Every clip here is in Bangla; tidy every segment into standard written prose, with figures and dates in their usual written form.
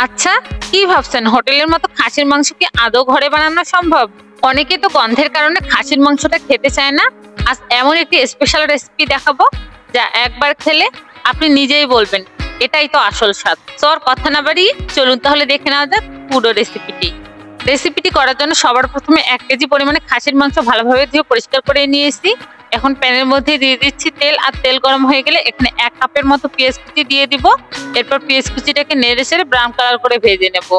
আচ্ছা, কি ভাবছেন হোটেলের মতো খাসির মাংস কি আদৌ ঘরে বানানো সম্ভব? অনেকে তো গন্ধের কারণে খাসির মাংসটা খেতে চায় না। আজ এমন একটি স্পেশাল রেসিপি দেখাবো যা একবার খেলে আপনি নিজেই বলবেন এটাই তো আসল স্বাদ। তো আর কথা না বাড়িয়ে চলুন তাহলে দেখে নেওয়া যাক পুরো রেসিপিটি করার জন্য সবার প্রথমে 1 কেজি পরিমাণে খাসির মাংস ভালোভাবে ধুয়ে পরিষ্কার করে নিয়েছি। এখন প্যানের মধ্যে দিয়ে দিচ্ছি তেল, আর তেল গরম হয়ে গেলে এখানে 1 কাপের মতো পেঁয়াজ কুচি দিয়ে দিব। এরপর পেঁয়াজ কুচিটাকে নেড়ে চেড়ে ব্রাউন কালার করে ভেজে নেব।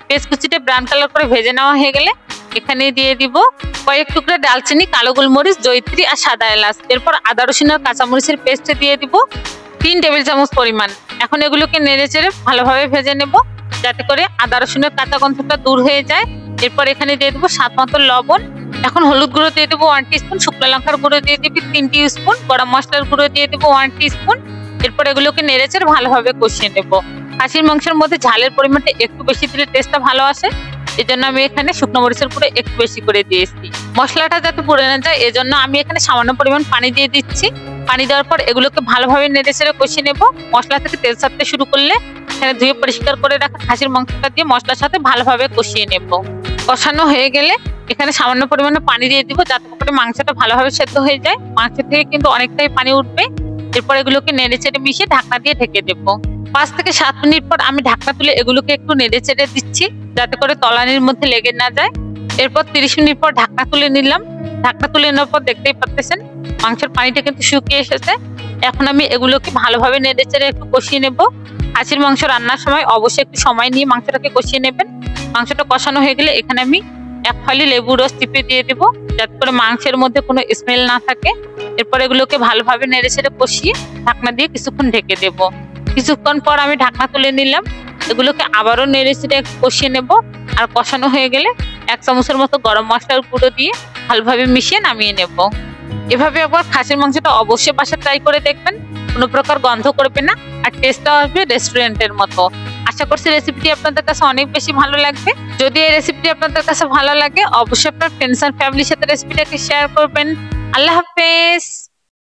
পেঁয়াজ কুচিটা ব্রাউন কালার করে ভেজে নেওয়া হয়ে গেলে এখানে দিয়ে দিব কয়েক টুকরা ডালচিনি, কালো গোলমরিচ, জয়িত্রী আর সাদা এলাচ। এরপর আদা রসুন আর কাঁচামরিচের পেস্ট দিয়ে দিব 3 টেবিল চামচ পরিমাণ। এখন এগুলোকে নেড়ে চেড়ে ভালোভাবে ভেজে নেব যাতে করে আদা রসুনের কাঁচা গন্ধটা দূর হয়ে যায়। এরপর এখানে দিয়ে দেবো স্বাদ মতো লবণ। এখন হলুদ গুঁড়ো দিয়ে দেবো 1 টিস্পুন, শুকনো লঙ্কার গুঁড়ো দিয়ে দিবি 3 টিস্পুন, গরম মশলার গুঁড়ো দিয়ে দেবো 1 টিস্পুন। এরপর এগুলোকে নেড়ে চেড়ে ভালোভাবে কষিয়ে নেব। খাসির মাংসের মধ্যে ঝালের পরিমাণটা একটু বেশি দিলে টেস্টটা ভালো আসে, এজন্য আমি এখানে শুকনো মরিচের গুঁড়ো একটু বেশি করে দিয়েছি। মশলাটা যাতে পুড়ে না যায় এজন্য আমি এখানে সামান্য পরিমাণ পানি দিয়ে দিচ্ছি। পানি দেওয়ার পর এগুলোকে ভালোভাবে নেড়ে চেড়ে কষিয়ে নেব। মশলা থেকে তেল ছাড়তে শুরু করলে এখানে ধুয়ে পরিষ্কার করে রাখা খাসির মাংসটা দিয়ে মশলার সাথে ভালোভাবে কষিয়ে নেব। কষানো হয়ে গেলে এখানে সামান্য পরিমাণে পানি দিয়ে দিব যাতে করে মাংসটা ভালোভাবে সেদ্ধ হয়ে যায়। মাংস থেকে কিন্তু অনেকটাই পানি উঠবে। এরপর এগুলোকে নেড়ে চেড়ে মিশিয়ে ঢাকনা দিয়ে ঢেকে দেবো। 5 থেকে 7 মিনিট পর আমি ঢাকনা তুলে এগুলোকে একটু নেড়ে চেড়ে দিচ্ছি যাতে করে তলানির মধ্যে লেগে না যায়। এরপর 30 মিনিট পর ঢাকনা তুলে নিলাম। ঢাকনা তুলে নেওয়ার পর দেখতেই পাচ্ছেন মাংসের পানিটা কিন্তু শুকিয়ে এসেছে। এখন আমি এগুলোকে ভালোভাবে নেড়ে চেড়ে একটু কষিয়ে নেব। খাসির মাংস রান্নার সময় অবশ্যই একটু সময় নিয়ে মাংসটাকে কষিয়ে নেবেন। মাংসটা কষানো হয়ে গেলে এখানে আমি 1 ফালি লেবুর রস চিপে দিয়ে দেবো যাতে করে মাংসের মধ্যে কোনো স্মেল না থাকে। এরপর এগুলোকে ভালোভাবে নেড়ে চেড়ে কষিয়ে ঢাকনা দিয়ে কিছুক্ষণ ঢেকে দেব। কিছুক্ষণ পর আমি ঢাকনা তুলে নিলাম। এগুলোকে আবারও নেড়ে চেড়ে কষিয়ে নেব। আর কষানো হয়ে গেলে 1 চামচের মতো গরম মশলার গুঁড়ো দিয়ে ভালোভাবে মিশিয়ে নামিয়ে নেব। এভাবে একবার খাসির মাংসটা অবশ্যই বাসায় ট্রাই করে দেখবেন, কোনো প্রকার গন্ধ করবে না আর টেস্টটা আসবে রেস্টুরেন্টের মতো। আশা করছি রেসিপিটি আপনাদের কাছে অনেক বেশি ভালো লাগবে। যদি এই রেসিপিটি আপনাদের কাছে ভালো লাগে অবশ্যই আপনার ফ্রেন্ডস আর ফ্যামিলির সাথে রেসিপিটাকে শেয়ার করবেন। আল্লাহ হাফেজ।